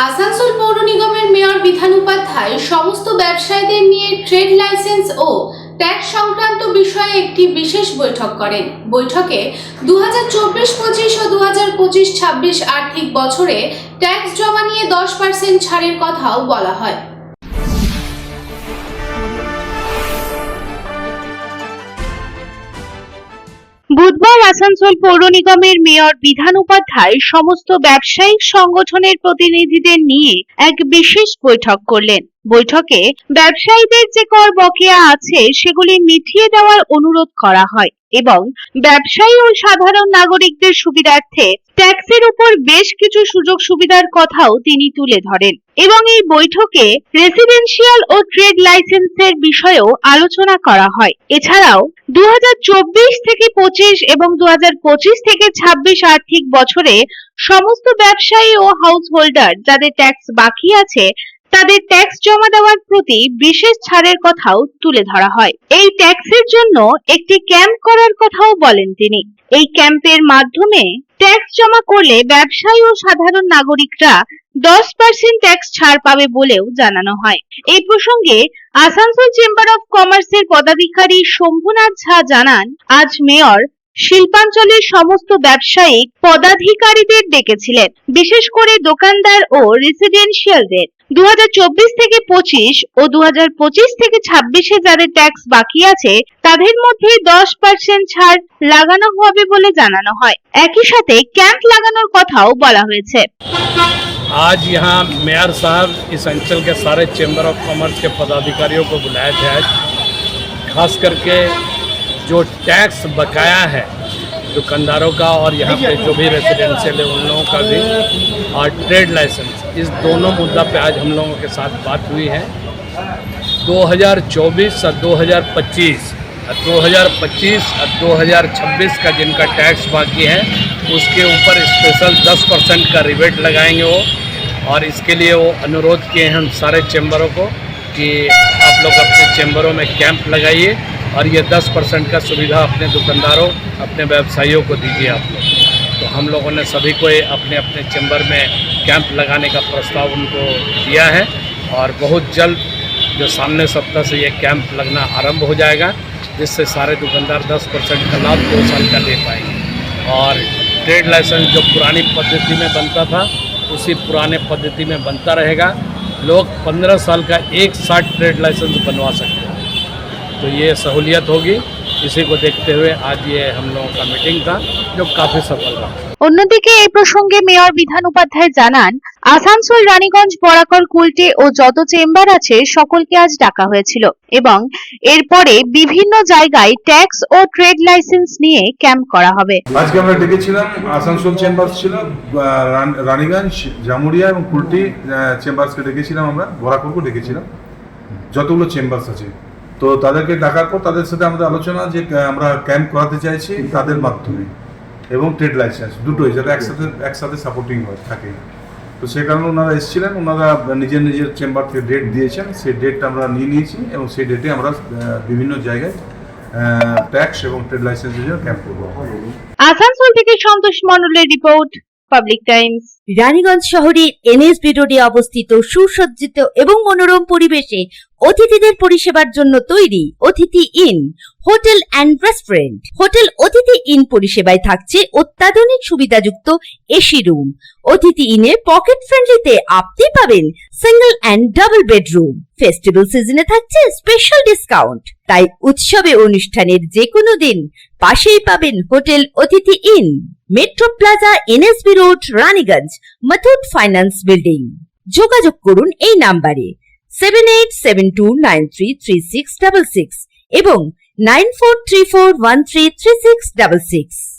আসানসোল পৌর নিগমের মেয়র বিধান উপাধ্যায় সমস্ত ব্যবসায়ীদের নিয়ে ট্রেড লাইসেন্স ও ট্যাক্স সংক্রান্ত বিষয়ে একটি বিশেষ বৈঠক করেন। বৈঠকে 2024-25 ও 2025-26 আর্থিক বছরে ট্যাক্স জমা নিয়ে 10% ছাড়ের কথাও বলা হয়। বুধবার আসানসোল পৌর নিগমের মেয়র বিধান উপাধ্যায় সমস্ত ব্যবসায়িক সংগঠনের প্রতিনিধিদের নিয়ে এক বিশেষ বৈঠক করলেন। বৈঠকে ব্যবসায়ীদের যে কর বকেয়া আছে সেগুলি মিটিয়ে দেওয়ার অনুরোধ করা হয় এবং ব্যবসায়ী ও সাধারণ নাগরিকদের সুবিধার্থে ট্যাক্সের উপর বেশ কিছু সুযোগ সুবিধার কথাও তিনি তুলে ধরেন এবং এই বৈঠকে রেসিডেন্সিয়াল ও ট্রেড লাইসেন্সের বিষয়েও আলোচনা করা হয়। এছাড়াও 2024 থেকে 25 এবং 2025 থেকে 26 আর্থিক বছরে সমস্ত ব্যবসায়ী ও হাউস হোল্ডার যাদের ট্যাক্স বাকি আছে তাদের ট্যাক্স জমা দেওয়ার প্রতি বিশেষ ছাড়ের কথাও তুলে ধরা হয়। এই ট্যাক্সের জন্য একটি ক্যাম্প করার কথাও বলেন তিনি। এই ক্যাম্পের মাধ্যমে ট্যাক্স জমা করলে ব্যবসায়ী ও সাধারণ নাগরিকরা 10% ট্যাক্স ছাড় পাবে বলেও জানানো হয়। এই প্রসঙ্গে আসানসোল চেম্বার অফ কমার্সের পদাধিকারী শম্ভুনাথ ঝা জানান, আজ মেয়র শিল্পাঞ্চলের সমস্ত ব্যবসায়িক পদাধিকারীদের ডেকেছিলেন, বিশেষ করে দোকানদার ও রেসিডেন্সিয়ালদের। 2024 থেকে 25 ও 2025 থেকে 26 যাদের ট্যাক্স বাকি আছে তাদের মধ্যে 10% ছাড় লাগানো হবে বলে জানানো হয়। একই সাথে ক্যাম্প লাগানোর কথাও বলা হয়েছে। आज यहाँ मेयर साहब इस अंचल के सारे चैम्बर ऑफ कॉमर्स के पदाधिकारियों को बुलाया थे आज, खास करके जो टैक्स बकाया है दुकानदारों का और यहाँ पे जो भी रेसिडेंशियल है उन लोगों का भी, और ट्रेड लाइसेंस, इस दोनों मुद्दा पे आज हम लोगों के साथ बात हुई है। 2024 और 2025 और 2026 का जिनका टैक्स बाकी है उसके ऊपर स्पेशल 10% का रिबेट लगाएंगे वो, और इसके लिए वो अनुरोध किए हैं हम सारे चैम्बरों को कि आप लोग अपने चैम्बरों में कैंप लगाइए और ये 10% का सुविधा अपने दुकानदारों, अपने व्यवसायियों को दीजिए आप लोग। तो हम लोगों ने सभी को अपने अपने चैम्बर में कैंप लगाने का प्रस्ताव उनको दिया है और बहुत जल्द जो सामने सप्ताह से ये कैंप लगना आरंभ हो जाएगा, जिससे सारे दुकानदार 10% का लाभ 2 साल का ले पाएंगे। और ट्रेड लाइसेंस जो पुरानी पद्धति में बनता था उसी पुराने पद्धति में बनता रहेगा। लोग 15 साल का एक साथ ट्रेड लाइसेंस बनवा सकते हैं, तो ये सहूलियत होगी। इसी को देखते हुए आज ये हम लोगों का मीटिंग था जो काफी सफल रहा। অন্যদিকে এই প্রসঙ্গে মেয়র বিধান উপাধ্যায় জানান, আসানসোল, রানীগঞ্জ, বরাকর, কুলটি ও যত চেম্বার আছে সকলকে আজ ডাকা হয়েছিল এবং এরপরে বিভিন্ন জায়গায় ট্যাক্স ও ট্রেড লাইসেন্স নিয়ে ক্যাম্প করা হবে। আজকে আমরা ডেকেছিলাম আসানসোল চেম্বার ছিল, রানীগঞ্জ, জামুরিয়া এবং কুলটি চেম্বারসকে ডেকেছিলাম, আমরা বরাকরকে ডেকেছিলাম, যতগুলো চেম্বারস আছে। তো তাদেরকে ডাকার পর তাদের সাথে আমাদের আলোচনা যে আমরা ক্যাম্প করাতে চাইছি তাদের মাধ্যমে এবং ট্রেড লাইসেন্স দুটোই যাতে একসাথে সাপোর্টিং হয় থাকে। তো সেই কারণে ওনারা এসেছিলেন, ওনারা নিজের নিজের চেম্বার থেকে ডেট দিয়েছেন, সেই ডেটটা আমরা নিয়ে নিয়েছি এবং সেই ডেটে আমরা বিভিন্ন জায়গায় ট্যাক্স এবং ট্রেড লাইসেন্সের জন্য ক্যাম্প করবো। আসানসোল থেকে সন্তোষ মণ্ডলের রিপোর্ট, পাবলিক টাইমস। রানীগঞ্জ শহরের এনএসবি রোডে অবস্থিত সুসজ্জিত এবং মনোরম পরিবেশে অতিথিদের পরিষেবার জন্য তৈরি অতিথি in hotel and restaurant. Hotel অতিথি ইন পরিষেবায় থাকছে অত্যাধুনিক সুবিধাযুক্ত এসি রুম। অতিথি ইনে পকেট ফ্রেন্ডলিতে আপনি পাবেন single and double bedroom. Festival সিজনে থাকছে স্পেশাল ডিসকাউন্ট, তাই উৎসবে অনুষ্ঠানের যে কোনো দিন পাশেই পাবেন হোটেল অতিথি in, metro plaza, NSB road, Raniganj, Muthoot finance building. যোগাযোগ করুন এই নাম্বারে 7872933666 এবং 9434133666।